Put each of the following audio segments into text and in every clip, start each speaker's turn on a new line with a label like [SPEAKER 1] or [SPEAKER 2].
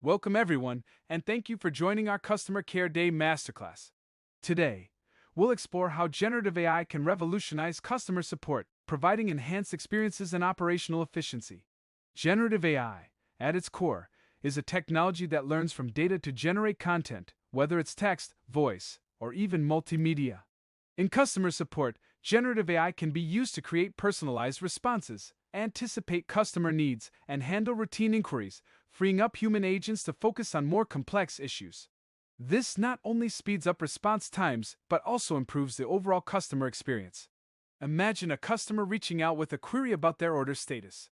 [SPEAKER 1] Welcome everyone, and thank you for joining our Customer Care Day Masterclass. Today, we'll explore how generative AI can revolutionize customer support, providing enhanced experiences and operational efficiency. Generative AI, at its core, is a technology that learns from data to generate content, whether it's text, voice, or even multimedia. In customer support, generative AI can be used to create personalized responses, anticipate customer needs, and handle routine inquiries, freeing up human agents to focus on more complex issues. This not only speeds up response times, but also improves the overall customer experience. Imagine a customer reaching out with a query about their order status.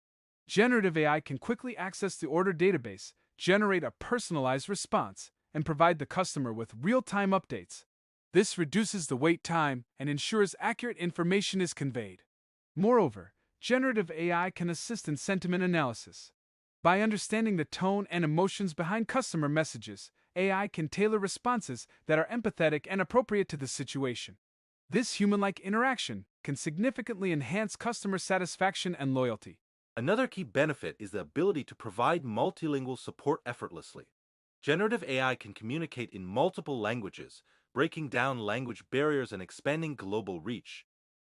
[SPEAKER 1] Generative AI can quickly access the order database, generate a personalized response, and provide the customer with real-time updates. This reduces the wait time and ensures accurate information is conveyed. Moreover, generative AI can assist in sentiment analysis. By understanding the tone and emotions behind customer messages, AI can tailor responses that are empathetic and appropriate to the situation. This human-like interaction can significantly enhance customer satisfaction and loyalty.
[SPEAKER 2] Another key benefit is the ability to provide multilingual support effortlessly. Generative AI can communicate in multiple languages, breaking down language barriers and expanding global reach.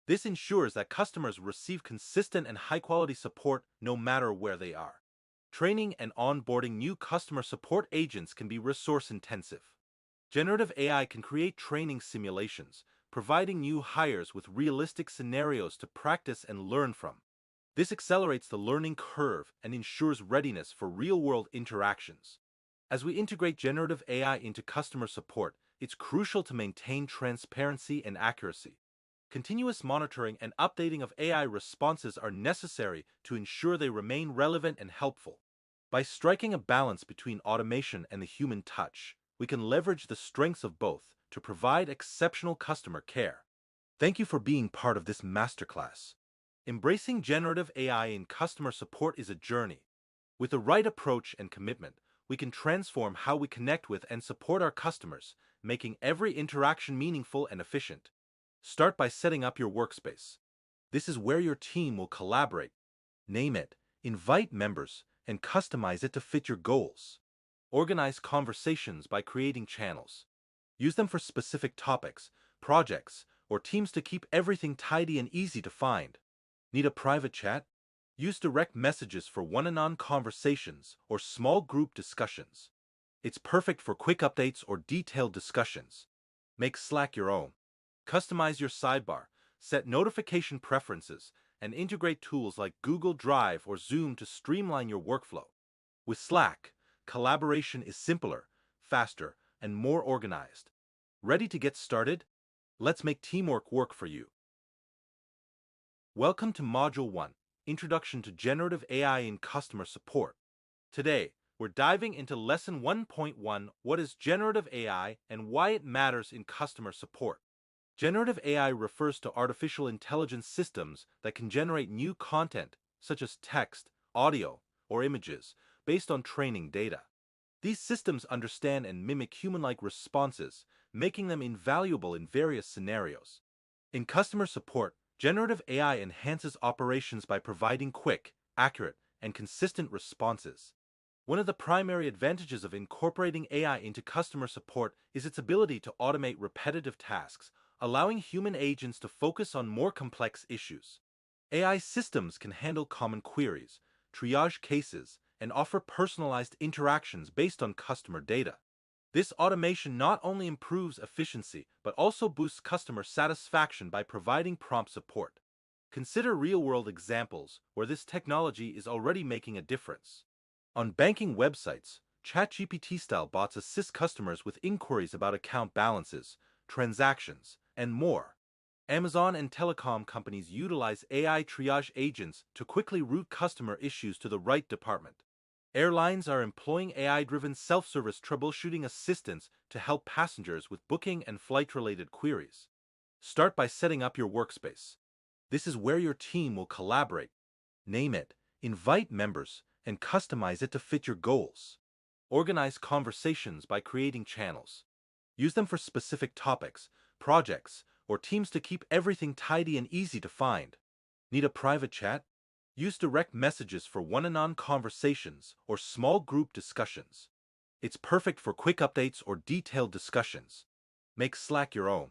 [SPEAKER 2] This ensures that customers receive consistent and high-quality support no matter where they are. Training and onboarding new customer support agents can be resource-intensive. Generative AI can create training simulations, providing new hires with realistic scenarios to practice and learn from. This accelerates the learning curve and ensures readiness for real-world interactions. As we integrate generative AI into customer support, it's crucial to maintain transparency and accuracy. Continuous monitoring and updating of AI responses are necessary to ensure they remain relevant and helpful. By striking a balance between automation and the human touch, we can leverage the strengths of both to provide exceptional customer care. Thank you for being part of this masterclass. Embracing generative AI in customer support is a journey. With the right approach and commitment, we can transform how we connect with and support our customers, making every interaction meaningful and efficient. Start by setting up your workspace. This is where your team will collaborate. Name it, invite members, and customize it to fit your goals. Organize conversations by creating channels. Use them for specific topics, projects, or teams to keep everything tidy and easy to find. Need a private chat? Use direct messages for one-on-one conversations or small group discussions. It's perfect for quick updates or detailed discussions. Make Slack your own. Customize your sidebar, set notification preferences, and integrate tools like Google Drive or Zoom to streamline your workflow. With Slack, collaboration is simpler, faster, and more organized. Ready to get started? Let's make teamwork work for you. Welcome to Module 1, Introduction to Generative AI in Customer Support. Today, we're diving into Lesson 1.1, What is Generative AI and Why it Matters in Customer Support. Generative AI refers to artificial intelligence systems that can generate new content, such as text, audio, or images, based on training data. These systems understand and mimic human-like responses, making them invaluable in various scenarios. In customer support, generative AI enhances operations by providing quick, accurate, and consistent responses. One of the primary advantages of incorporating AI into customer support is its ability to automate repetitive tasks, allowing human agents to focus on more complex issues. AI systems can handle common queries, triage cases, and offer personalized interactions based on customer data. This automation not only improves efficiency, but also boosts customer satisfaction by providing prompt support. Consider real-world examples where this technology is already making a difference. On banking websites, ChatGPT-style bots assist customers with inquiries about account balances, transactions, and more. Amazon and telecom companies utilize AI triage agents to quickly route customer issues to the right department. Airlines are employing AI-driven self-service troubleshooting assistants to help passengers with booking and flight-related queries. Start by setting up your workspace. This is where your team will collaborate. Name it, invite members, and customize it to fit your goals. Organize conversations by creating channels. Use them for specific topics, projects, or teams to keep everything tidy and easy to find. Need a private chat? Use direct messages for one-on-one conversations or small group discussions. It's perfect for quick updates or detailed discussions. Make Slack your own.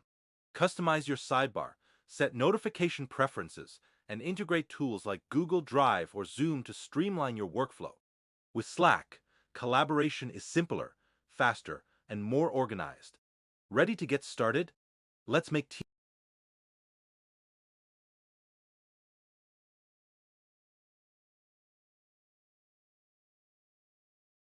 [SPEAKER 2] Customize your sidebar, set notification preferences, and integrate tools like Google Drive or Zoom to streamline your workflow. With Slack, collaboration is simpler, faster, and more organized. Ready to get started? Let's make